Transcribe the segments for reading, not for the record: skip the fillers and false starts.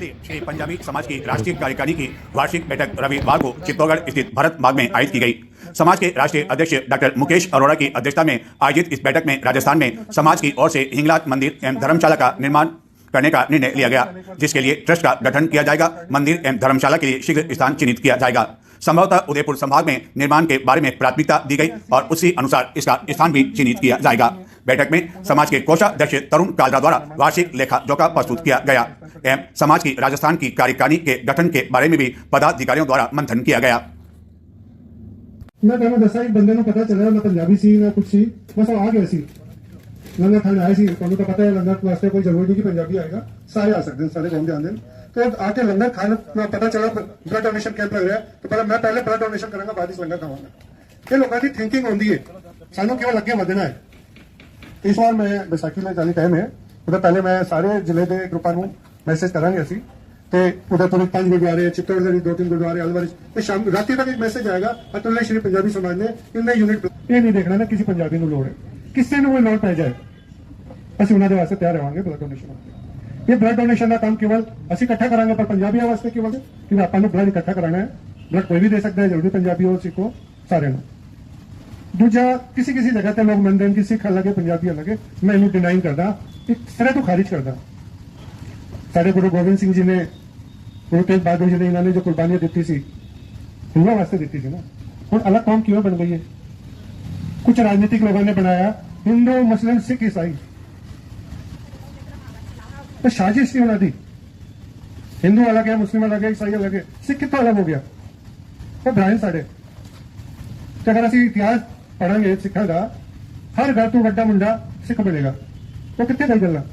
अतुल्य श्री पंजाबी समाज की राष्ट्रीय कार्यकारिणी की वार्षिक बैठक रविवार को चित्तौड़गढ़ स्थित भरत बाग में आयोजित की गई। समाज के राष्ट्रीय अध्यक्ष डॉक्टर मुकेश अरोड़ा की अध्यक्षता में आयोजित इस बैठक में राजस्थान में समाज की ओर से हिंगलाज मंदिर एवं धर्मशाला का निर्माण करने का निर्णय लिया गया, जिसके लिए ट्रस्ट का गठन किया जाएगा। मंदिर एवं धर्मशाला के लिए शीघ्र स्थान चिन्हित किया जाएगा। संभवतः उदयपुर संभाग में निर्माण के बारे में प्राथमिकता दी गई और उसी अनुसार इसका स्थान भी चिन्हित किया जाएगा। बैठक में समाज के कोषाध्यक्ष तरुण कालरा द्वारा वार्षिक लेखा जोखा प्रस्तुत किया गया एवं समाज की राजस्थान की कार्यकारिणी के गठन के बारे में भी पदाधिकारियों द्वारा मंथन किया गया। मैं कहना दसा एक बंदे को पता चला ना पंजाबी सी ना कुछ सी, बस आ गया सी लंगर खाने आए सी। तुम तो पता है लंगर वास्ते कोई जरूरी नहीं कि पंजाबी आएगा, सारे आ सकते हैं, सारे कौन ध्यान दें। तो आके लंगर खाने पता चला ब्लड डोनेशन कैंप लग रहा है, तो पहले मैं ब्लड डोनेशन करूंगा, बाद लंगर खावांगा। ये लोगों की थिंकिंग होती है, सानू केवल अगे ਵਧਣਾ है। इस बार मैं बैसाखी में जाने टाइम है, तो पहले मैं सारे जिले के ग्रुपां ਨੂੰ मैसेज करांगे ਅਸੀਂ ਤੇ उदयपुर 5 गुरुद्वारे, चित्तौड़गढ़ 2-3 गुरुद्वारे, अलवर शाम रात तक एक मैसेज आएगा अतुल्य श्री पंजाबी समाज ने इनने यूनिट। ये नहीं देखना ना किसी पंजाबी ਨੂੰ ਲੋੜ है, किसी ਨੂੰ कोई ਲੋੜ पै जाए, ਅਸੀਂ ਉਹਨਾਂ ਦੇ ਵਾਸਤੇ ਤਿਆਰ ਰਹਾਂਗੇ ब्लड डोनेशन। ये ब्लड डोनेशन का काम केवल ਅਸੀਂ इकट्ठा करांगे, पर पंजाबियों वास्ते केवल कि ਆਪਾਂ ਨੂੰ ब्लड इकट्ठा कराना है। ब्लड कोई भी दे सकता है, जरूरी पंजाबी हो सिख हो, सारे ਨੂੰ। दूजा किसी किसी जगह ते लोग मनते हैं कि सिख अलग है पंजाबी अलग है, मैं इन्हें डिनाई करदा, एक सिरे तो खारिज करदा। साढ़े गुरु गोबिंद सिंह जी ने, गुरु तेग बहादुर जी ने, इन्होंने जो कुर्बानियां दी थी हिंदुओं वास्ते दी थी ना, हुण अलग कौम क्यों बन गई है? कुछ राजनीतिक लोगों ने बनाया हिंदू मुस्लिम सिख ईसाई, तो साजिश थी उन्होंने। हिंदू अलग है, मुस्लिम अलग है, ईसाई अलग है, सिख कितना अलग हो गया? वो ब्राह्मण साढ़े। तो अगर असं इतिहास पढ़ांगे सिखा का, हर घर तो वड्डा मुंडा सिख बनेगा, तो कितने गई गल्लां।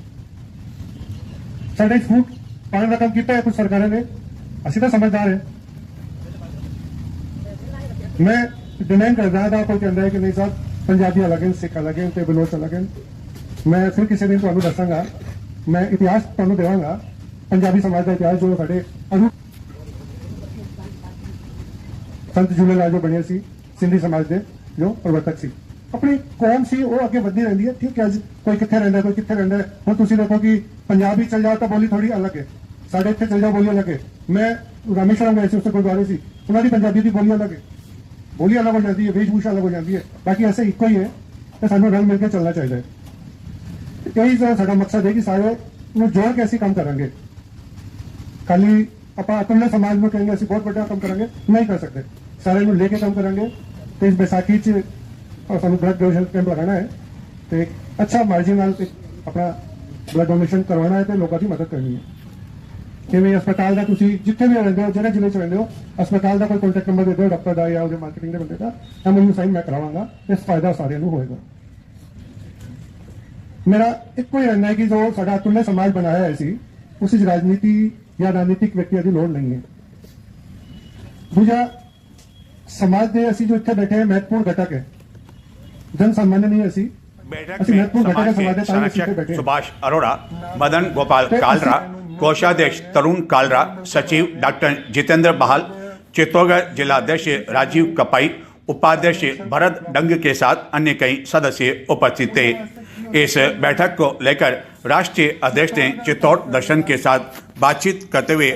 साढ़े फूट पाने का काम किया है कुछ सरकारों ने, असं तो समझदार है। मैं डिनाई कर रहा था, कोई कहता है कि नहीं साहब पंजाबी अलग है, सिख अलग है, बलोच अलग है। मैं फिर किसी दिन तुहानू दसांगा, मैं इतिहास तुहानू देवांगा, पंजाबी समाज का इतिहास जो साढ़े संत झूलेलाल जो बने सी, सिंधी समाज के जो प्रवर्तक सी, अपनी कौम सी वो अगे बढ़ती रहती है। ठीक है, कोई कितने रहिंदा, कोई कितने रहिंदा। हुण तुसीं देखो कि पंजाबी चल जाओ तो बोली थोड़ी अलग है, साढ़े इत्थे चल जाओ बोली अलग है। मैं रामेश्वरम गए सी, उससे गुरुद्वारे सी, उन्होंने पंजाबी की बोली अलग है, बोली अलग हो जाती है, वेशभूषा अलग हो जाती है, बाकी ऐसे इको ही है। तो सानू रल मिलकर चलना चाहिए। यही साडा मकसद है कि सारे जोड़ के असीं काम करांगे। खाली आपां अतुल्य समाज में कहेंगे असीं बहुत बड़ा काम करांगे, नहीं कर सकते। सारे नूं लेके काम करांगे। तो इस बैसाखी च सानू ब्लड डोनेशन कैंप लगाना है, तो एक अच्छा मार्जिन नाल अपना ब्लड डोनेशन करवाना है, तो लोगों की मदद करनी है। जिवें अस्पताल का तुसीं जिथे भी रहंदे हो, जिहड़े जिले च रहंदे हो, अस्पताल का कोई कॉन्टैक्ट नंबर दे दो डॉक्टर का या उहदे मार्केटिंग के बंदे का, एमओयू साइन मैं करावांगा। इस फायदा सारे नूं होएगा। मेरा एक कोई रहना है कि जो साडा अतुल्य समाज बनाया है सी, उस राजनीति या राजनीतिक व्यक्तियों की लोड़ नहीं है। दूजा समाज के असी जो इतने बैठे हैं महत्वपूर्ण घटक है, जन सामान्य नहीं है। बैठक में समाज के संरक्षक सुभाष अरोड़ा, मदन गोपाल कालरा, कोषाध्यक्ष तरुण कालरा, सचिव डॉक्टर जितेंद्र बहाल, चित्तौड़गढ़ जिलाध्यक्ष राजीव कपाई, उपाध्यक्ष भरत डंग के साथ अन्य कई सदस्य उपस्थित थे। इस बैठक को लेकर राष्ट्रीय अध्यक्ष ने चित्तौड़ दर्शन के साथ बातचीत करते हुए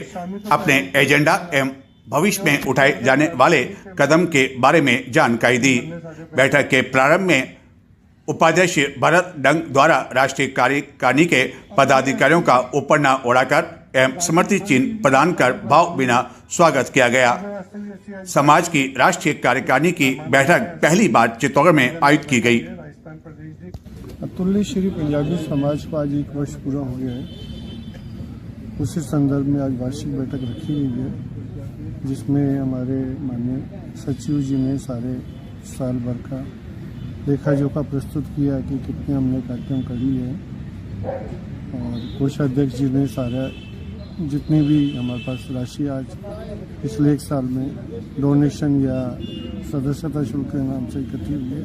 अपने एजेंडा एवं भविष्य में उठाए जाने वाले कदम के बारे में जानकारी दी। बैठक के प्रारंभ में उपाध्यक्ष भरत डंग द्वारा राष्ट्रीय कार्यकारिणी के पदाधिकारियों का ऊपरना ओढ़ाकर एवं स्मृति चिन्ह प्रदान कर भाव बिना स्वागत किया गया। समाज की राष्ट्रीय कार्यकारिणी की बैठक पहली बार चित्तौड़गढ़ में आयोजित की गई। अतुल्य श्री पंजाबी समाज को आज 1 वर्ष पूरा हो गया है। उसी संदर्भ में आज वार्षिक बैठक रखी गई है, जिसमें हमारे माननीय सचिव जी ने सारे साल भर का लेखा जोखा प्रस्तुत किया कि कितने हमने कार्यक्रम करी है, और कोषाध्यक्ष जी ने सारा जितनी भी हमारे पास राशि आज पिछले 1 साल में डोनेशन या सदस्यता शुल्क के नाम से इकट्ठी हुई है,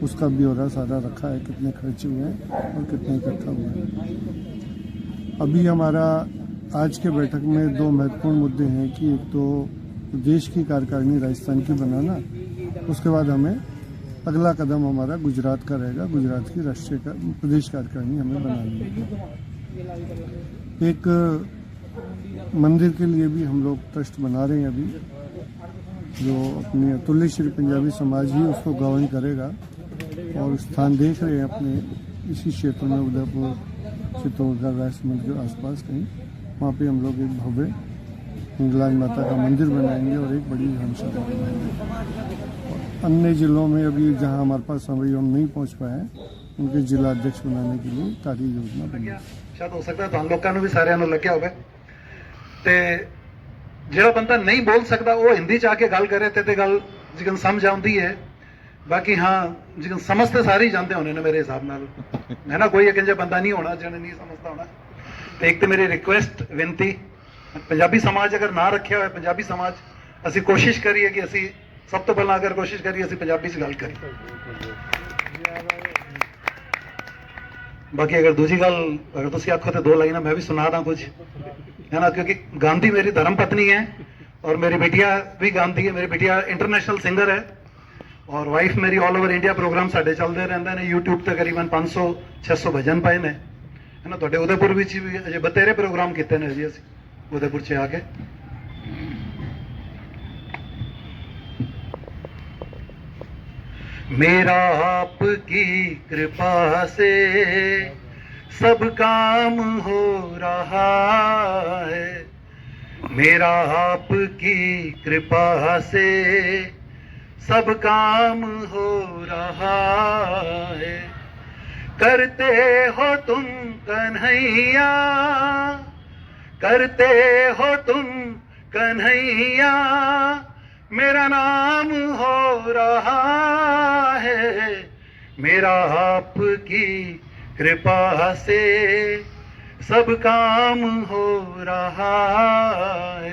उसका ब्यौरा सारा रखा है, कितने खर्च हुए हैं और कितने इकट्ठा हुए हैं। अभी हमारा आज के बैठक में 2 महत्वपूर्ण मुद्दे हैं कि एक तो देश की कार्यकारिणी राजस्थान की बनाना, उसके बाद हमें अगला कदम हमारा गुजरात का रहेगा, गुजरात की राष्ट्रीय प्रदेश कार्यकारिणी हमें बनानी है। एक मंदिर के लिए भी हम लोग ट्रस्ट बना रहे हैं अभी, जो अपने अतुल्य श्री पंजाबी समाज ही उसको गवर्न करेगा। और स्थान देख रहे हैं अपने इसी क्षेत्र में, उदयपुर, चित्तौड़गढ़, राजसमंद के आसपास कहीं, वहाँ पे हम लोग एक भव्य हिंगलाज माता का मंदिर बनाएंगे और एक बड़ी धर्मशाला बनाएंगे। अन्य जिलों में अभी जहाँ हमारे पास अभी हम नहीं पहुँच पाए हैं, उनके जिला अध्यक्ष बनाने के लिए कार्य योजना बनी। शायद हो सकता है ਤੁਹਾਨੂੰ ਲੋਕਾਂ ਨੂੰ ਵੀ ਸਾਰਿਆਂ ਨੂੰ ਲੱਗਿਆ ਹੋਵੇ ਤੇ ਜਿਹੜਾ ਬੰਦਾ ਨਹੀਂ ਬੋਲ ਸਕਦਾ ਉਹ ਹਿੰਦੀ ਚ ਆ ਕੇ ਗੱਲ ਕਰੇ ਤੇ ਗੱਲ ਜਿਕਨ ਸਮਝ ਆਉਂਦੀ ਹੈ। ਬਾਕੀ ਹਾਂ ਜਿਕਨ ਸਮਝਦੇ ਸਾਰੇ ਹੀ ਜਾਂਦੇ ਹੋਣੇ ਨੇ ਮੇਰੇ ਹਿਸਾਬ ਨਾਲ, ਹੈ ਨਾ, ਕੋਈ ਇੱਕ ਜਿਹਾ ਬੰਦਾ ਨਹੀਂ ਹੋਣਾ ਜਿਹਨੇ ਨਹੀਂ ਸਮਝਦਾ ਹੋਣਾ। ਤੇ ਇੱਕ ਤੇ ਮੇਰੀ ਰਿਕੁਐਸਟ ਬੇਨਤੀ, ਪੰਜਾਬੀ ਸਮਾਜ ਅਗਰ ਨਾ ਰੱਖਿਆ ਹੋਇਆ ਪੰਜਾਬੀ ਸਮਾਜ, ਅਸੀਂ ਕੋਸ਼ਿਸ਼ ਕਰੀਏ ਕਿ ਅਸੀਂ ਸਭ ਤੋਂ ਪਹਿਲਾਂ ਅਗਰ ਕੋਸ਼ਿਸ਼ ਕਰੀਏ ਅਸੀਂ ਪੰਜਾਬੀ 'ਚ ਗੱਲ ਕਰੀਏ। बाकी अगर दूसरी गल अगर तुम आखो तो दो लाइना मैं भी सुना दा कुछ, है ना, क्योंकि गांधी मेरी धर्म पत्नी है और मेरी बिटिया भी गांधी है। मेरी बिटिया इंटरनेशनल सिंगर है और वाइफ मेरी ऑल ओवर इंडिया प्रोग्राम साढ़े चलते रहते हैं यूट्यूब पर, करीबन 500-600 भजन पाए ने, है ना। तुहाडे उदयपुर भी अजे बतेरे प्रोग्राम किए ने जी असीं उदयपुर से आके। मेरा आपकी कृपा से सब काम हो रहा है, मेरा आपकी कृपा से सब काम हो रहा है। करते हो तुम कन्हैया, करते हो तुम कन्हैया, मेरा नाम हो रहा है, मेरा आपकी कृपा से सब काम हो रहा है।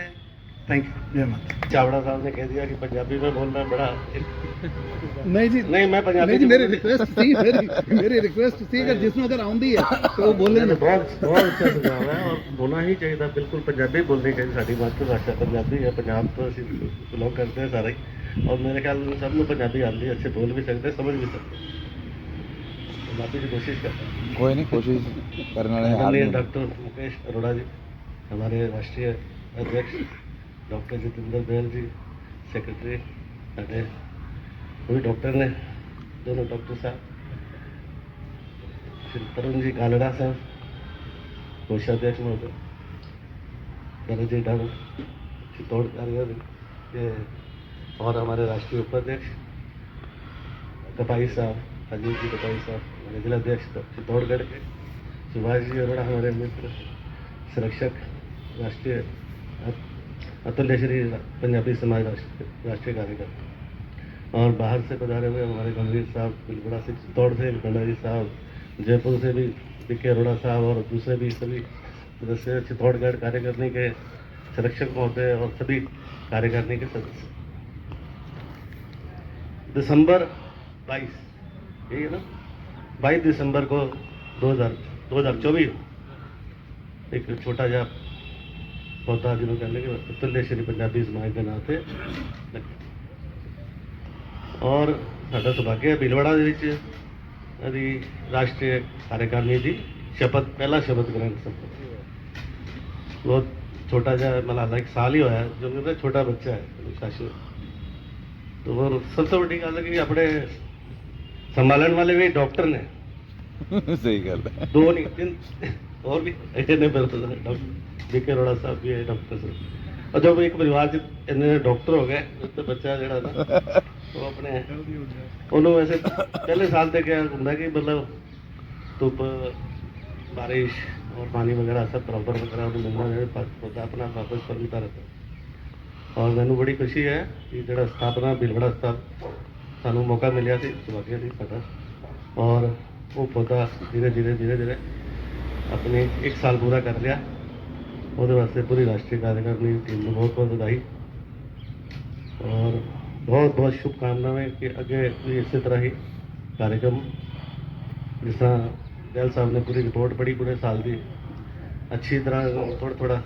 थैंक यू, जय माता। चावड़ा साहब ने कह दिया कि पंजाबी में बोलना बड़ा नहीं जी, नहीं, मैं पंजाबी नहीं जी, मेरी रिक्वेस्ट थी अगर जिसमें अगर आउंदी है तो वो बोले ना। बहुत बहुत अच्छा सुझाव है और बोलना ही चाहिए था, बिल्कुल पंजाबी बोलनी चाहिए। साड़ी मातृभाषा पंजाबी है, पंजाब तो बिलोंग करते हैं सारे ही, और मेरे ख्याल में सब लोग पंजाबी आती है, अच्छे बोल भी सकते हैं, समझ भी सकते हैं। पंजाबी की कोशिश करते हैं, कोई नहीं, कोशिश करने वाले हार आदरणीय नहीं। डॉक्टर मुकेश अरोड़ा जी, हमारे राष्ट्रीय अध्यक्ष डॉक्टर जितेंद्र बैल जी, सेक्रेटरी साढ़े वही डॉक्टर ने, दोनों डॉक्टर साहब, श्री तरुण जी कालड़ा साहब, कोषाध्यक्ष महोदय, धनंजय डांग, चित्तौड़ कार्य, और हमारे राष्ट्रीय उपाध्यक्ष कपाई साहब, अजीत जी कपाई साहब, हमारे जिलाध्यक्ष चित्तौड़गढ़ के, सुभाष जी अरोड़ा हमारे मित्र, संरक्षक राष्ट्रीय अतुल्य श्री पंजाबी समाज राष्ट्रीय कार्यकर्ता, और बाहर से पधारे हुए हमारे गंभीर साहब, बिलगुड़ा से, चित्तौड़ से कंडारी साहब, जयपुर से भी पीके अरोड़ा साहब, और दूसरे भी सभी सदस्य, चित्तौड़गढ़ कार्यकारिणी के संरक्षक महोदय और सभी कार्यकारिणी के सदस्य। दिसंबर 22, यही है ना, 22 दिसंबर को 2024 एक छोटा सा पौधा जिन्होंने कहने के अतुल्य श्री पंजाबी समाज के नाम से, और साडा सौभाग्य है भीलवाड़ा ਦੇ ਵਿੱਚ अभी राष्ट्रीय कार्यकारिणी जी शपथ, पहला शपथ ग्रहण सत्र, बहुत छोटा सा मतलब 1 साल ही होया, जो कहते छोटा बच्चा है शासन। तो वो सबसे बड़ी गल है कि अपने संभालन वाले भी डॉक्टर ने सही गल है, 2 नहीं 3 और भी ऐसे ने डॉक्टर बीके अरोड़ा साहब भी है, डॉक्टर साहब, और जब एक परिवार च इन्ने डॉक्टर हो गए तो बच्चा जड़ा ना वो अपने उन्होंने वैसे पहले साल तक क्या होता कि मतलब धुप बारिश और पानी वगैरह सब प्रॉपर वगैरह मिलना पौधा अपना वापस पर मिलता रहता है। और मैनू बड़ी खुशी है कि जड़ा स्थापना भीलवाड़ा स्थाप सानू मौका मिलिया सी सौभाग्य सी साडा, और वो पौधा धीरे धीरे अपने 1 साल पूरा कर लिया। वो वास्ते पूरी राष्ट्रीय कार्यकारिणी टीम को बहुत बहुत बधाई और बहुत बहुत शुभकामनाएं कि अगे भी इसी तरह ही कार्यक्रम, जिस तरह दयाल साहब ने पूरी रिपोर्ट पढ़ी पूरे साल की, अच्छी तरह थोड़ा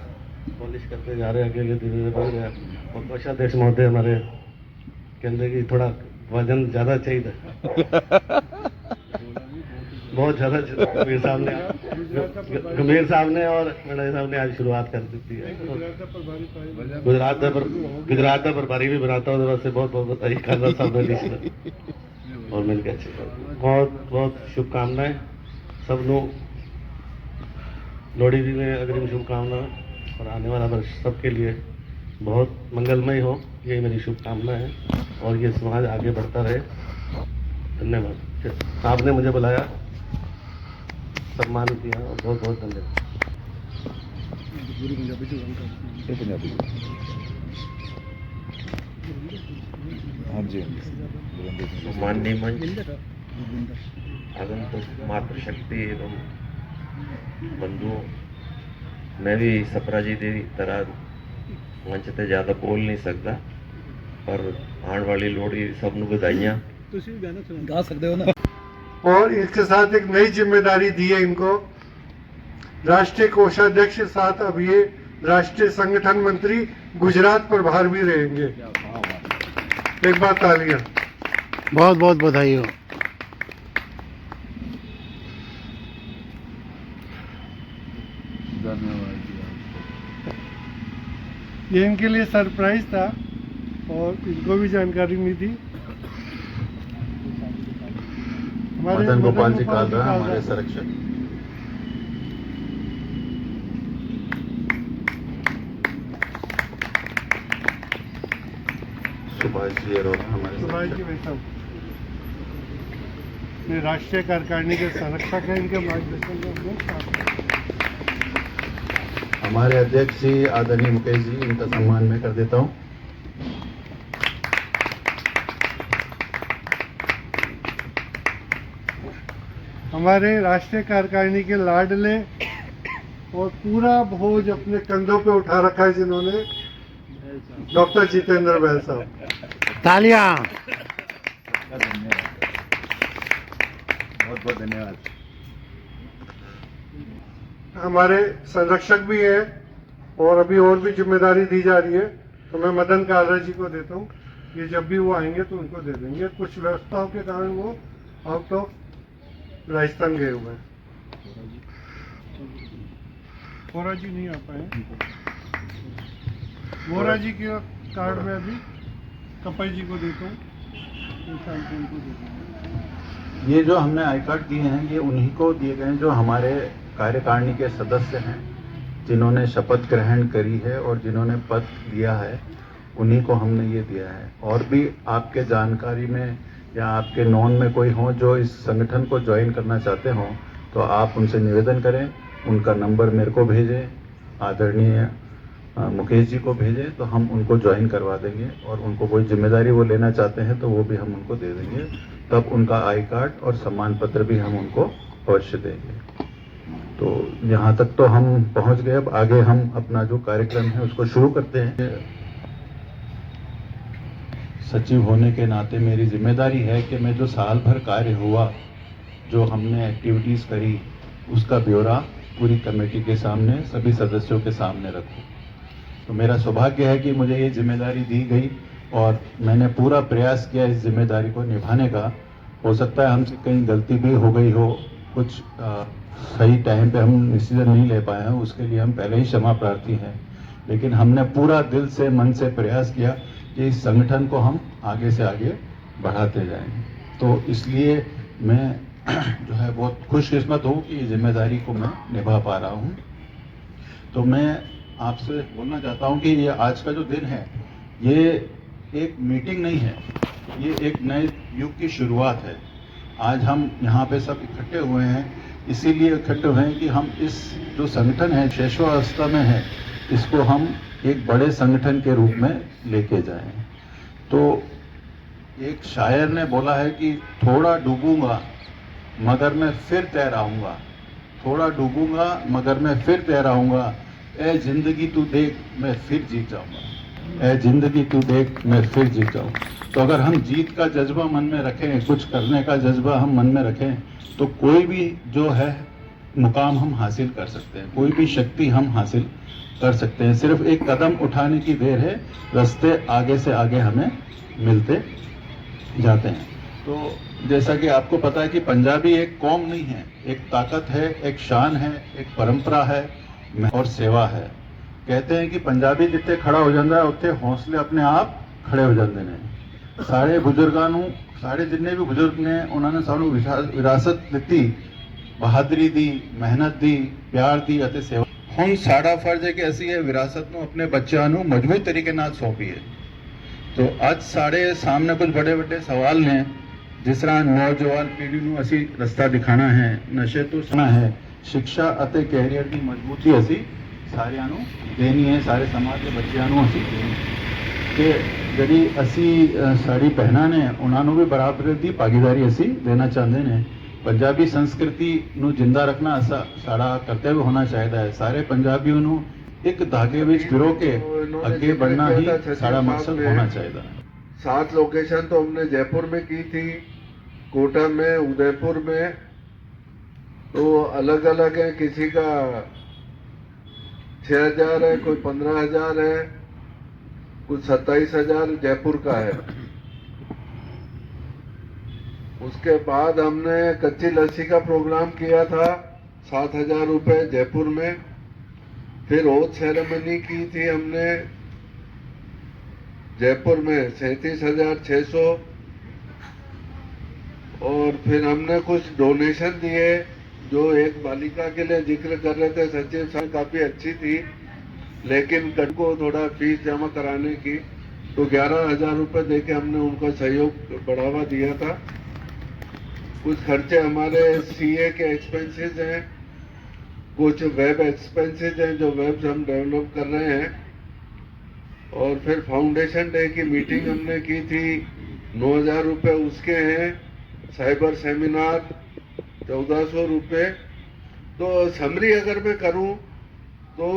पॉलिश करते जा रहे हैं, आगे धीरे बढ़ रहा है। और कोषाध्यक्ष महोदय हमारे कहते कि थोड़ा वजन ज़्यादा चाहिए बहुत ज़्यादा वीर साहब ने गंभीर साहब ने और मंडारी साहब ने आज शुरुआत कर दी है। गुजरात का प्रभारी भी बनाता हूँ वास्ते बहुत बहुत बधाई खालसा साहब ने और मिलकर अच्छी बहुत बहुत शुभकामनाएं सबनों लोहड़ी दी में अग्रिम शुभकामनाएं और आने वाला वर्ष सबके लिए बहुत मंगलमय हो, यही मेरी शुभकामना है और ये समाज आगे बढ़ता रहे। धन्यवाद। आपने मुझे बुलाया, सम्मान किया और बहुत बहुत धन्यवाद। ये पंजाबी हाँ जी माननीय मंच आगंतुक मातृशक्ति एवं बंधुओं, मैं भी सपराजी देवी तरह मंच से ज़्यादा बोल नहीं सकता, पर आने वाली लोहड़ी सबनों बधाइयां। गा सकते हो ना। और इसके साथ एक नई जिम्मेदारी दी है इनको, राष्ट्रीय कोषाध्यक्ष के साथ अब ये राष्ट्रीय संगठन मंत्री गुजरात प्रभार भी रहेंगे। एक बार तालियां। बहुत बहुत बधाई हो। धन्यवाद। ये इनके लिए सरप्राइज था और इनको भी जानकारी नहीं थी। मदन गोपाल जी कालरा हमारे संरक्षक। सुभाष जी अरोड़ा हमारे सुभाष जी वैसा ये राष्ट्रीय कार्यकारिणी के संरक्षक हैं, इनके मार्गदर्शन में हमारे अध्यक्ष जी आदरणीय मुकेश जी, इनका सम्मान मैं कर देता हूँ। हमारे राष्ट्रीय कार्यकारिणी के लाडले और पूरा बोझ अपने कंधों पे उठा रखा है जिन्होंने, डॉक्टर जितेंद्र बैल साहब। तालियां। बहुत बहुत धन्यवाद। हमारे संरक्षक भी हैं और अभी और भी जिम्मेदारी दी जा रही है, तो मैं मदन कालरा जी को देता हूँ। ये जब भी वो आएंगे तो उनको दे देंगे। कुछ व्यवस्थाओं के कारण वो आउट ऑफ राजस्थान गए हुए हैं। वोरा जी नहीं आ पाए। वोरा जी के कार्ड में अभी कपाई जी को देता हूँ। ये जो हमने आई कार्ड दिए हैं, ये उन्हीं को दिए गए हैं जो हमारे कार्यकारिणी के सदस्य हैं, जिन्होंने शपथ ग्रहण करी है और जिन्होंने पद लिया है, उन्हीं को हमने ये दिया है। और भी आपके जानकारी में या आपके नॉन में कोई हो जो इस संगठन को ज्वाइन करना चाहते हो, तो आप उनसे निवेदन करें, उनका नंबर मेरे को भेजें, आदरणीय मुकेश जी को भेजें, तो हम उनको ज्वाइन करवा देंगे। और उनको कोई जिम्मेदारी वो लेना चाहते हैं तो वो भी हम उनको दे देंगे। तब उनका आई कार्ड और सम्मान पत्र भी हम उनको अवश्य देंगे। तो यहाँ तक तो हम पहुँच गए। अब आगे हम अपना जो कार्यक्रम है उसको शुरू करते हैं। सचिव होने के नाते मेरी जिम्मेदारी है कि मैं जो साल भर कार्य हुआ, जो हमने एक्टिविटीज़ करी, उसका ब्यौरा पूरी कमेटी के सामने, सभी सदस्यों के सामने रखूं। तो मेरा सौभाग्य है कि मुझे ये जिम्मेदारी दी गई और मैंने पूरा प्रयास किया इस जिम्मेदारी को निभाने का। हो सकता है हमसे कहीं गलती भी हो गई हो, कुछ सही टाइम पे हम डिसीजन नहीं ले पाए हैं, उसके लिए हम पहले ही क्षमा प्रार्थी हैं। लेकिन हमने पूरा दिल से, मन से प्रयास किया कि इस संगठन को हम आगे से आगे बढ़ाते जाएं। तो इसलिए मैं जो है बहुत खुशकिस्मत हूँ कि जिम्मेदारी को मैं निभा पा रहा हूँ। तो मैं आपसे बोलना चाहता हूँ कि ये आज का जो दिन है, ये एक मीटिंग नहीं है, ये एक नए युग की शुरुआत है। आज हम यहाँ पे सब इकट्ठे हुए हैं, इसीलिए इकट्ठे हुए हैं कि हम इस जो संगठन है, शैशवावस्था में है, इसको हम एक बड़े संगठन के रूप में लेके जाएं। तो एक शायर ने बोला है कि थोड़ा डूबूंगा मगर मैं फिर तैराऊंगा, थोड़ा डूबूंगा मगर मैं फिर तैराऊंगा, ए जिंदगी तू देख मैं फिर जीत जाऊंगा, ए जिंदगी तू देख मैं फिर जीत जाऊँ। तो अगर हम जीत का जज्बा मन में रखें, कुछ करने का जज्बा हम मन में रखें, तो कोई भी जो है मुकाम हम हासिल कर सकते हैं, कोई भी शक्ति हम हासिल कर सकते हैं। सिर्फ एक कदम उठाने की देर है, रास्ते आगे से आगे हमें मिलते जाते हैं। तो जैसा कि आपको पता है कि पंजाबी एक कौम नहीं है, एक ताकत है, एक शान है, एक परंपरा है और सेवा है। कहते हैं कि पंजाबी जितने खड़ा हो जाता है उत्ते हौसले अपने आप खड़े हो जाते हैं। सारे बुजुर्गों ਨੂੰ सारे जिन्ने भी बुजुर्ग ने उन्होंने सानू विरासत ਦਿੱਤੀ, बहादुरी दी, मेहनत दी, प्यार दी ਅਤੇ सेवा। ਹੁਣ ਸਾਡਾ ਫਰਜ਼ ਹੈ ਕਿ ਅਸੀਂ ਇਹ ਵਿਰਾਸਤ ਨੂੰ ਆਪਣੇ ਬੱਚਿਆਂ ਨੂੰ ਮਜ਼ਬੂਤ ਤਰੀਕੇ ਨਾਲ ਸੌਂਪੀਏ। तो ਅੱਜ ਸਾਡੇ ਸਾਹਮਣੇ ਕੁਝ ਬੜੇ ਵੱਡੇ ਸਵਾਲ ਨੇ, ਜਿਸ ਤਰ੍ਹਾਂ ਨੌਜਵਾਨ ਪੀੜ੍ਹੀ ਨੂੰ ਅਸੀਂ ਰਸਤਾ ਦਿਖਾਣਾ ਹੈ, ਨਸ਼ੇ ਤੋਂ ਸਣਾ ਹੈ, ਸਿੱਖਿਆ ਅਤੇ ਕੈਰੀਅਰ ਦੀ ਮਜ਼ਬੂਤੀ ਅਸੀਂ ਸਾਰਿਆਂ ਨੂੰ ਦੇਣੀ ਹੈ, ਸਾਰੇ ਸਮਾਜ ਦੇ ਬੱਚਿਆਂ ਨੂੰ ਅਸੀਂ ਦੇਣੀ ਹੈ। ਤੇ ਜਿਹੜੀ ਅਸੀਂ ਸਾਡੀ ਭੈਣਾਂ ਨੇ ਉਹਨਾਂ ਨੂੰ ਵੀ ਬਰਾਬਰ ਦੀ ਭਾਗੀਦਾਰੀ ਅਸੀਂ ਦੇਣਾ ਚਾਹੁੰਦੇ ਨੇ। ਪੰਜਾਬੀ ਸੰਸਕ੍ਰਿਤੀ ਨੂੰ ਜਿੰਦਾ ਰੱਖਣਾ ਸਾਡਾ ਕਰਤੱਵ ਹੋਣਾ ਚਾਹੀਦਾ ਹੈ। ਸਾਰੇ ਪੰਜਾਬੀਆਂ ਨੂੰ एक धागे में पिरो के आगे बढ़ना ही सारा मकसद होना चाहिए। 7 लोकेशन तो हमने जयपुर में की थी, कोटा में, उदयपुर में, तो अलग अलग है। किसी का 6,000 है, कोई 15,000 है, कुछ 27,000 जयपुर का है। उसके बाद हमने कच्ची लस्सी का प्रोग्राम किया था, 7,000 रुपये जयपुर में। फिर ओथ सेरेमनी की थी हमने जयपुर में 37,600। और फिर हमने कुछ डोनेशन दिए, जो एक बालिका के लिए जिक्र कर रहे थे सचिव साहब, काफी अच्छी थी, लेकिन कट को थोड़ा फीस जमा कराने की, तो 11,000 रुपये देके हमने उनका सहयोग बढ़ावा दिया था। कुछ खर्चे हमारे सीए के एक्सपेंसेस हैं, कुछ वेब एक्सपेंसेस हैं जो वेब हम डेवलप कर रहे हैं। और फिर फाउंडेशन डे की मीटिंग हमने की थी, 9,000 रुपये उसके हैं। साइबर सेमिनार 1,400 रुपये। तो समरी अगर मैं करूं तो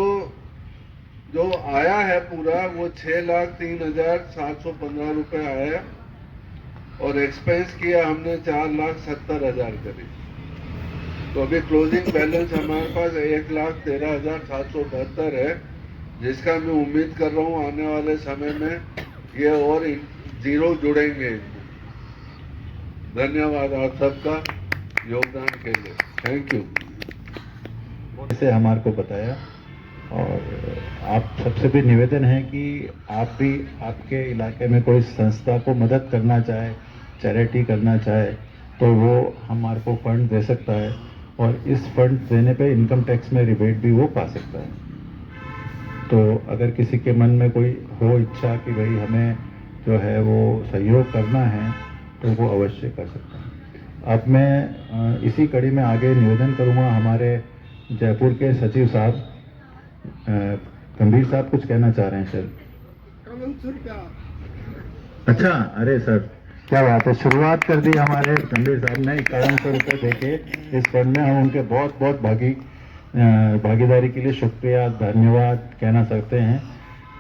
जो आया है पूरा वो 6,03,715 रुपये आया, और एक्सपेंस किया हमने 4,70,000 करीब। तो अभी क्लोजिंग बैलेंस हमारे पास 1,13,772 है, जिसका मैं उम्मीद कर रहा हूँ आने वाले समय में ये और जीरो जुड़ेंगे। धन्यवाद आप सबका योगदान के लिए, थैंक यू। इसे हमारे को बताया, और आप सबसे भी निवेदन है कि आप भी आपके इलाके में कोई संस्था को मदद करना चाहे, चैरिटी करना चाहे, तो वो हमारे को फंड दे सकता है, और इस फंड देने पे इनकम टैक्स में रिबेट भी वो पा सकता है। तो अगर किसी के मन में कोई हो इच्छा कि भाई हमें जो है वो सहयोग करना है, तो वो अवश्य कर सकता है। अब मैं इसी कड़ी में आगे निवेदन करूँगा, हमारे जयपुर के सचिव साहब गंभीर साहब कुछ कहना चाह रहे हैं सर। अच्छा, अरे सर क्या बात है, शुरुआत कर दी हमारे गंभीर साहब ने 51 रुपये देके इस फंड में। हम उनके बहुत बहुत भागीदारी के लिए शुक्रिया, धन्यवाद कहना सकते हैं।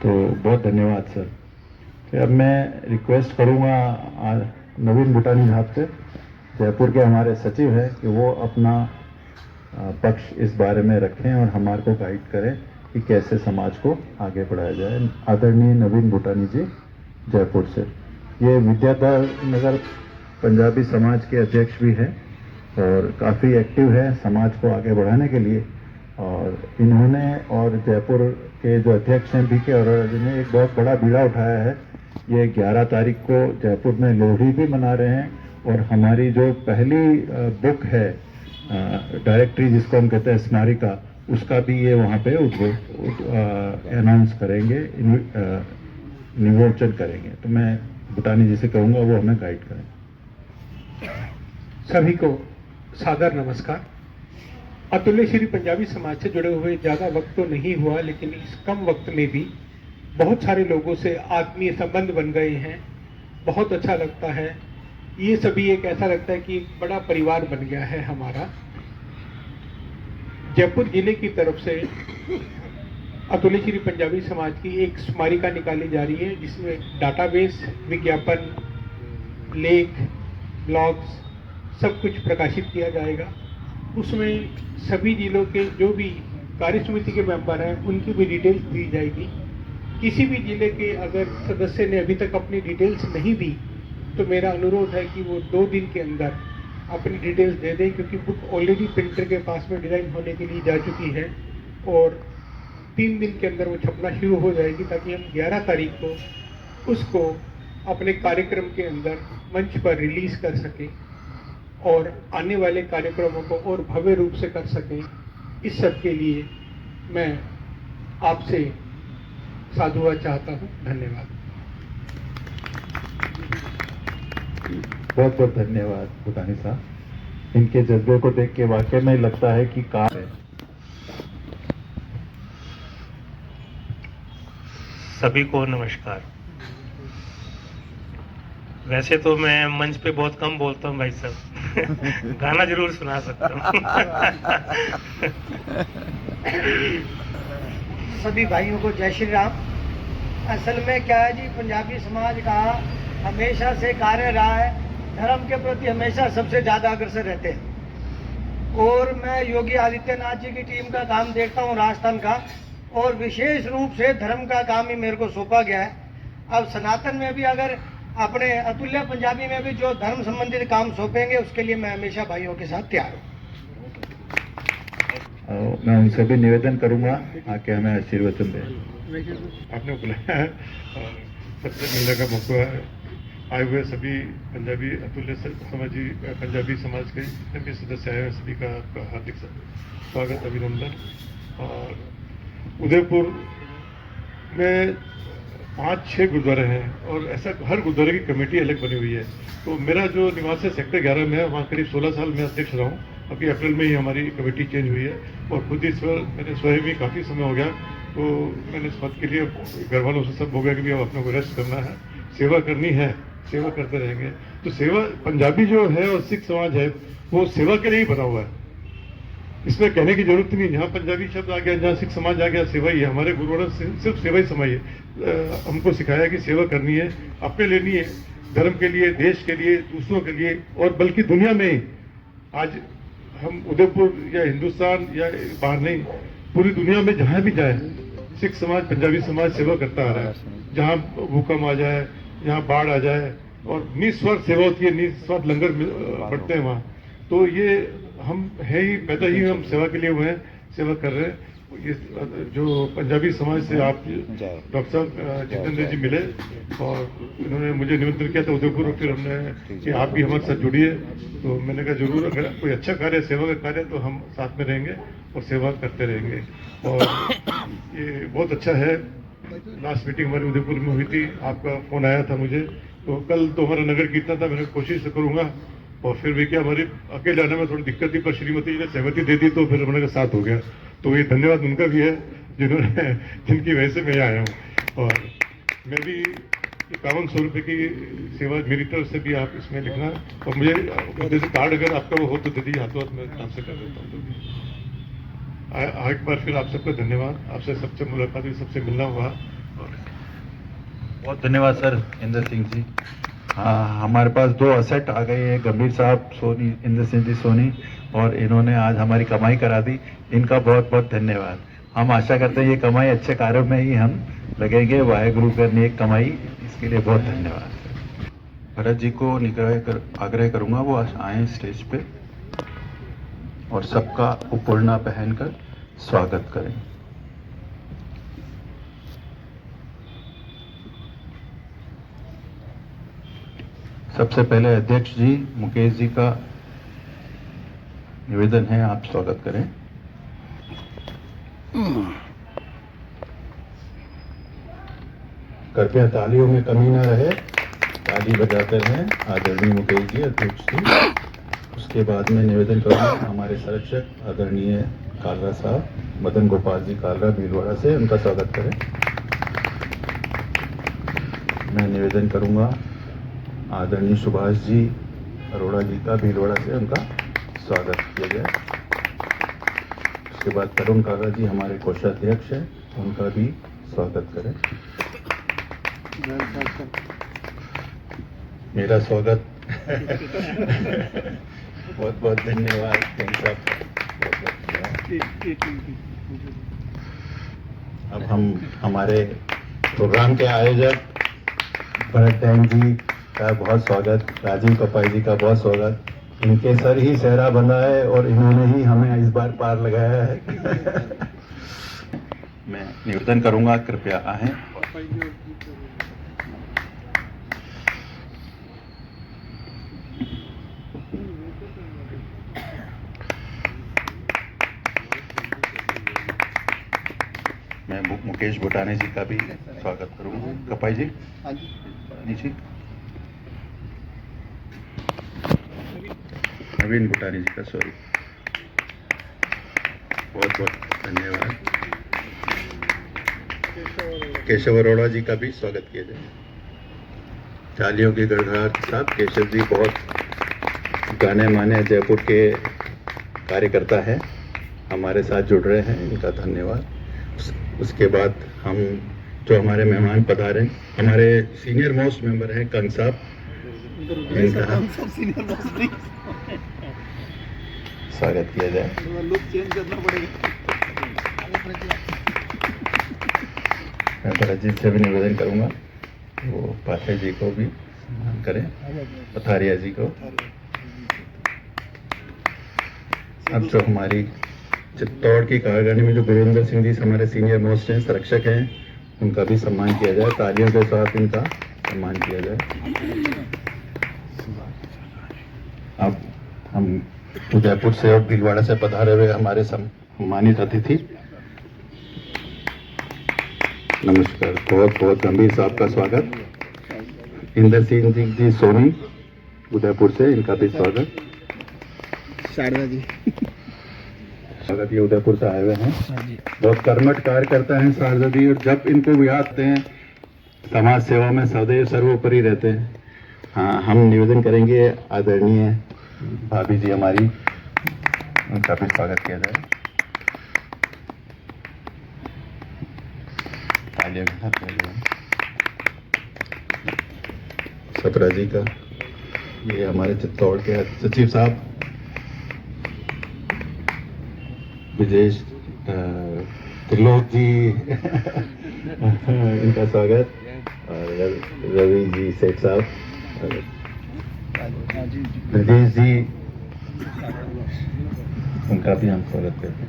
तो बहुत धन्यवाद सर। फिर अब मैं रिक्वेस्ट करूँगा नवीन भूटानी साहब से, जयपुर के हमारे सचिव है, कि वो अपना पक्ष इस बारे में रखें और हमारे को गाइड करें कि कैसे समाज को आगे बढ़ाया जाए। आदरणीय नवीन भूटानी जी, जयपुर से। ये विद्याधर नगर पंजाबी समाज के अध्यक्ष भी हैं और काफ़ी एक्टिव है समाज को आगे बढ़ाने के लिए। और इन्होंने और जयपुर के जो अध्यक्ष हैं बीके अरोड़ा जी ने एक बहुत बड़ा बीड़ा उठाया है। ये 11 तारीख को जयपुर में लोहड़ी भी मना रहे हैं, और हमारी जो पहली बुक है डायरेक्टरी जिसको हम कहते हैं स्मारिका, उसका भी ये वहाँ पे अनाउंस करेंगे, निमोचन करेंगे। तो मैं भूटानी जी से कहूँगा वो हमें गाइड करें। सभी को सादर नमस्कार। अतुल्य श्री पंजाबी समाज से जुड़े हुए ज़्यादा वक्त तो नहीं हुआ, लेकिन इस कम वक्त में भी बहुत सारे लोगों से आत्मीय संबंध बन गए हैं। बहुत अच्छा लगता है। ये सभी एक ऐसा लगता है कि एक बड़ा परिवार बन गया है हमारा। जयपुर जिले की तरफ से अतुल्य श्री पंजाबी समाज की एक स्मारिका निकाली जा रही है, जिसमें डाटाबेस, विज्ञापन, लेख, ब्लॉग्स सब कुछ प्रकाशित किया जाएगा। उसमें सभी जिलों के जो भी कार्य समिति के मेंबर हैं उनकी भी डिटेल्स दी जाएगी। किसी भी जिले के अगर सदस्य ने अभी तक अपनी डिटेल्स नहीं दी तो मेरा अनुरोध है कि वो 2 दिन के अंदर अपनी डिटेल्स दे दें, क्योंकि बुक ऑलरेडी प्रिंटर के पास में डिज़ाइन होने के लिए जा चुकी है और 3 दिन के अंदर वो छपना शुरू हो जाएगी, ताकि हम 11 तारीख को उसको अपने कार्यक्रम के अंदर मंच पर रिलीज कर सकें और आने वाले कार्यक्रमों को और भव्य रूप से कर सकें। इस सब के लिए मैं आपसे साधुवाद चाहता हूँ। धन्यवाद। बहुत बहुत धन्यवाद भूटानी साहब। इनके जज्बे को देख के वाकई में लगता है कि काम है। सभी को नमस्कार। वैसे तो मैं मंच पे बहुत कम बोलता हूँ भाई साहब, गाना जरूर सुना सकता हूँ। सभी भाइयों को जय श्री राम। असल में क्या है जी, पंजाबी समाज का हमेशा से कार्य रहा है, धर्म के प्रति हमेशा सबसे ज़्यादा अग्रसर रहते हैं। और मैं योगी आदित्यनाथ जी की टीम का काम देखता हूँ राजस्थान का, और विशेष रूप से धर्म का काम ही मेरे को सौंपा गया है। अब सनातन में भी अगर अपने अतुल्य पंजाबी में भी जो धर्म संबंधित काम सौंपेंगे, उसके लिए मैं हमेशा भाइयों के साथ तैयार हूँ। मैं उनसे भी निवेदन करूंगा आके हमें आशीर्वचन दें। आपने बुलाया है और सबसे मिलने का मौका है। आए हुए सभी पंजाबी अतुल्य समाजी पंजाबी समाज के जितने भी सदस्य आए हैं, सभी का आपका हार्दिक स्वागत, अभिनंदन। और उदयपुर में 5-6 गुरुद्वारे हैं और ऐसा हर गुरुद्वारे की कमेटी अलग बनी हुई है। तो मेरा जो निवास है सेक्टर 11 में है, वहाँ करीब 16 साल मैं अध्यक्ष रहा हूँ। अभी अप्रैल में ही हमारी कमेटी चेंज हुई है और खुद ही मैंने स्वयं भी काफ़ी समय हो गया, तो मैंने इस बात के लिए घर वालों से सब हो गया कि अब अपने को रेस्ट करना है, सेवा करनी है, सेवा करते रहेंगे। तो सेवा पंजाबी जो है और सिख समाज है वो सेवा के लिए ही बना हुआ है, इसमें कहने की जरूरत नहीं। जहाँ पंजाबी शब्द आ गया, जहाँ सिख समाज आ गया, सेवा ही है। हमारे गुरुओं ने सिर्फ सेवा ही समाई है, हमको सिखाया कि सेवा करनी है, अपने लिए नहीं है, धर्म के लिए, देश के लिए, दूसरों के लिए, और बल्कि दुनिया में ही। आज हम उदयपुर या हिंदुस्तान या बाहर नहीं, पूरी दुनिया में जहाँ भी जाए सिख समाज, पंजाबी समाज सेवा करता आ रहा है। जहाँ भूकंप आ जाए, जहाँ बाढ़ आ जाए, और निस्वार्थ सेवा होती है, निस्वार्थ लंगर बढ़ते हैं वहाँ। तो ये हम है ही, पैदा ही हम सेवा के लिए हुए हैं, सेवा कर रहे हैं। ये जो पंजाबी समाज से आप डॉक्टर साहब जितेंद्र जी मिले और उन्होंने मुझे निमंत्रण किया था उदयपुर, और फिर हमने कि आप भी हमारे साथ जुड़िए। तो मैंने कहा जरूर, अगर कोई अच्छा कार्य, सेवा का कार्य, तो हम साथ में रहेंगे और सेवा करते रहेंगे। और ये बहुत अच्छा है। लास्ट मीटिंग हमारी उदयपुर में हुई थी, आपका फोन आया था मुझे, तो कल तो हमारा नगर कीर्तन था, मैंने कोशिश करूंगा। और फिर भी क्या, हमारी अकेले आने में थोड़ी दिक्कत थी, पर श्रीमती जी ने सहमति दे दी, तो फिर हमारे साथ हो गया। तो ये धन्यवाद उनका भी है जिन्होंने, जिनकी वजह से मैं आया हूँ। और मैं भी 5100 रुपये की सेवा मेरी तरफ से भी आप इसमें लिखना, और मुझे जैसे कार्ड अगर आपका वो हो तो दे दीजिए, हाथों हाथ में ट्रांसफर कर देता हूँ। एक बार फिर आप सबका धन्यवाद, आपसे सबसे मुलाकात हुई, सबसे मिलना हुआ। और बहुत धन्यवाद सर इंद्र सिंह जी। हाँ, हमारे पास 2 असेट आ गए हैं, गंभीर साहब, सोनी, इंद्र सिंह जी सोनी, और इन्होंने आज हमारी कमाई करा दी। इनका बहुत बहुत धन्यवाद। हम आशा करते हैं ये कमाई अच्छे कार्यों में ही हम लगेंगे, वाहेगुरु करनी एक कमाई, इसके लिए बहुत धन्यवाद। भरत जी को आग्रह करूंगा वो आए स्टेज पे और सबका उपरना पहनकर स्वागत करें। सबसे पहले अध्यक्ष जी मुकेश जी का निवेदन है, आप स्वागत करें। कृपया तालियों में कमी न रहे, ताली बजाते रहें। आदरणीय मुकेश जी, अध्यक्ष जी। उसके बाद में निवेदन करूंगा हमारे संरक्षक आदरणीय कालरा साहब, मदन गोपाल जी कालरा भीलवाड़ा से, उनका स्वागत करें। मैं निवेदन करूंगा आदरणीय सुभाष जी अरोड़ा जी का भीलवाड़ा से, उनका स्वागत किया जाए। उसके बाद तरुण कालरा जी हमारे कोषाध्यक्ष हैं, उनका भी स्वागत करें। मेरा स्वागत बहुत बहुत धन्यवाद। अब हम हमारे प्रोग्राम के आयोजक भरत डैन जी, का बहुत स्वागत, राजीव कपाई जी का बहुत स्वागत। इनके सर ही सेहरा बंधा है और इन्होंने ही हमें इस बार पार लगाया है। मैं निवेदन करूंगा, कृपया आएं। मैं मुकेश भुटानी जी का भी स्वागत करूंगा। कपाई जी, नीचे। नवीन भुटानी जी का, सॉरी, बहुत बहुत धन्यवाद। केशव अरोड़ा जी का भी स्वागत किया जाए। तालियों की गड़गड़ाहट के साथ केशव जी बहुत जाने माने जयपुर के कार्यकर्ता हैं, हमारे साथ जुड़ रहे हैं, इनका धन्यवाद। उसके बाद हम जो हमारे मेहमान पधारे, हमारे सीनियर मोस्ट मेंबर हैं कंग साहब, इनका स्वागत किया जाए। मैं परजीत से भी निवेदन करूंगा वो पाठक जी को भी सम्मान करें, पथारिया जी को। अब जो हमारी चित्तौड़ की कार्यकारिणी में जो गुरविंदर सिंह जी हमारे सीनियर मोस्ट हैं, संरक्षक हैं, उनका भी सम्मान किया जाए। तालियों के साथ इनका सम्मान किया जाए। अब हम उदयपुर से और भीलवाड़ा से पधारे हुए हमारे सम्मानित अतिथि, नमस्कार, बहुत बहुत गंभीर साहब का स्वागत। इंदर सिंह जी सोनी उदयपुर से, इनका भी स्वागत। शारदा जी स्वागत, ये उदयपुर से आए हुए हैं, बहुत कर्मठ कार्यकर्ता हैं शारदा जी, और जब इनको भी आते हैं समाज सेवा में सदैव सर्वोपरि रहते हैं। हाँ, हम निवेदन करेंगे आदरणीय भाभी जी हमारी, उनका भी स्वागत किया जाए। तालियों के साथ सप्रा जी का, ये हमारे चित्तौड़ के सचिव साहब विदेश त्रिलोक जी इनका स्वागत, और रवि जी सेठ साहब, राजेश जी, उनका भी हम स्वागत करते हैं।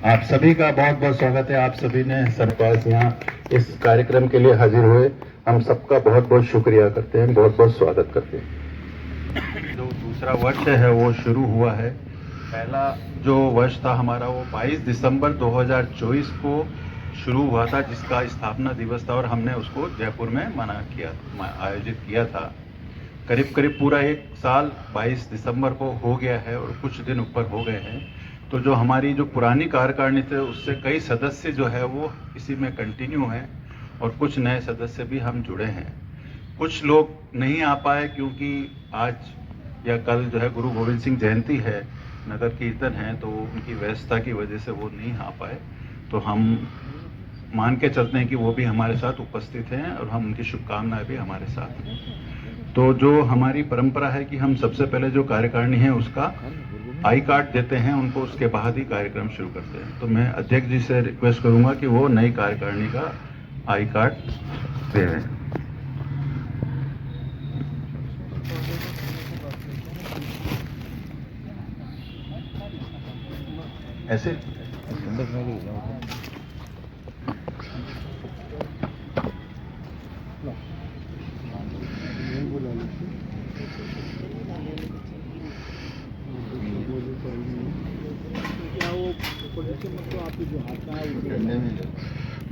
आप सभी का बहुत बहुत स्वागत है। आप सभी ने सरपास यहाँ इस कार्यक्रम के लिए हाजिर हुए, हम सबका बहुत बहुत शुक्रिया करते हैं, बहुत बहुत स्वागत करते हैं। जो दूसरा वर्ष है वो शुरू हुआ है। पहला जो वर्ष था हमारा वो 22 दिसंबर 2024 को शुरू हुआ था, जिसका स्थापना दिवस था, और हमने उसको जयपुर में आयोजित किया था। करीब करीब पूरा एक साल 22 दिसंबर को हो गया है और कुछ दिन ऊपर हो गए हैं। तो जो हमारी जो पुरानी कार्यकारिणी थे उससे कई सदस्य जो है वो इसी में कंटिन्यू हैं, और कुछ नए सदस्य भी हम जुड़े हैं। कुछ लोग नहीं आ पाए क्योंकि आज या कल जो है गुरु गोविंद सिंह जयंती है, नगर कीर्तन है, तो उनकी व्यवस्था की वजह से वो नहीं आ पाए। तो हम मान के चलते हैं कि वो भी हमारे साथ उपस्थित हैं और हम उनकी शुभकामनाएं भी हमारे साथ हैं। तो जो हमारी परंपरा है कि हम सबसे पहले जो कार्यकारिणी है उसका आई कार्ड देते हैं उनको, उसके बाद ही कार्यक्रम शुरू करते हैं। तो मैं अध्यक्ष जी से रिक्वेस्ट करूंगा कि वो नई कार्यकारिणी का आई कार्ड दे दें। ऐसे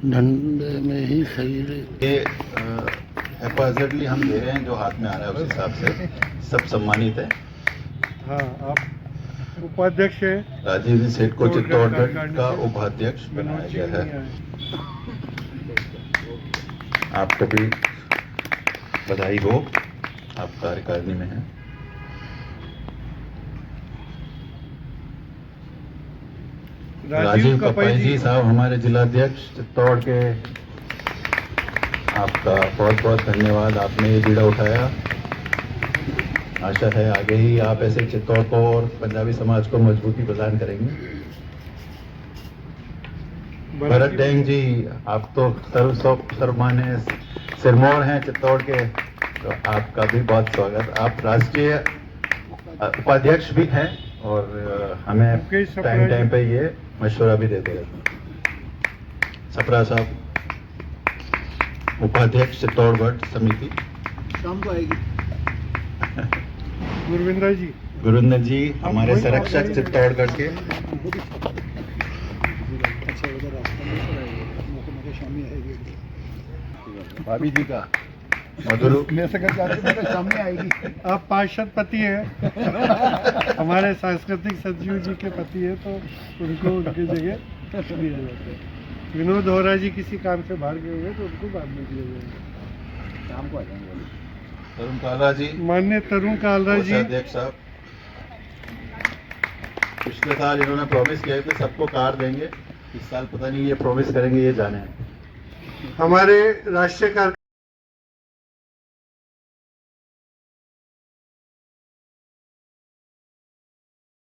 डंडे में ही सही रहे। ये हैफाजतली हम दे रहे हैं, जो हाथ में आ रहा है उस हिसाब से सब सम्मानित है। हाँ, आप उपाध्यक्ष हैं। राजीव जी सेठ को चित्तौड़गढ़ का उपाध्यक्ष बनाया गया है। आपको भी बधाई हो, आप कार्यकारिणी में हैं। राजीव कपाई जी साहब हमारे जिलाध्यक्ष चित्तौड़ के, आपका बहुत बहुत धन्यवाद, आपने ये बीड़ा उठाया। आशा है आगे ही आप ऐसे चित्तौड़ को और पंजाबी समाज को मजबूती प्रदान करेंगे। भरत डेंग जी, आप तो सर्वमान्य सिरमौर हैं चित्तौड़ के, तो आपका भी बहुत स्वागत। आप राष्ट्रीय उपाध्यक्ष भी हैं और हमें टाइम टाइम पे ये मशवरा भी देते रहते। सप्रा साहब उपाध्यक्ष चित्तौड़गढ़ समिति। शाम को आएगी। गुरविंदर जी हमारे संरक्षक चित्तौड़गढ़ के। भाभी जी का मधुरू शाम में आएगी। आप पार्षद पति हैं हमारे सांस्कृतिक सचिव जी के पति हैं, तो उनको उनकी जगह दिया जाता है। विनोद होरा जी किसी काम से बाहर गए हुए तो उनको बाद में दिया जाएगा। शाम को आ जाएंगे। तरुण कालरा जी, माननीय तरुण कालरा जी, अध्यक्ष साहब, पिछले साल इन्होंने प्रॉमिस किया कि सबको कार देंगे। इस साल पता नहीं ये प्रॉमिस करेंगे, ये जाने हैं। हमारे राष्ट्रीय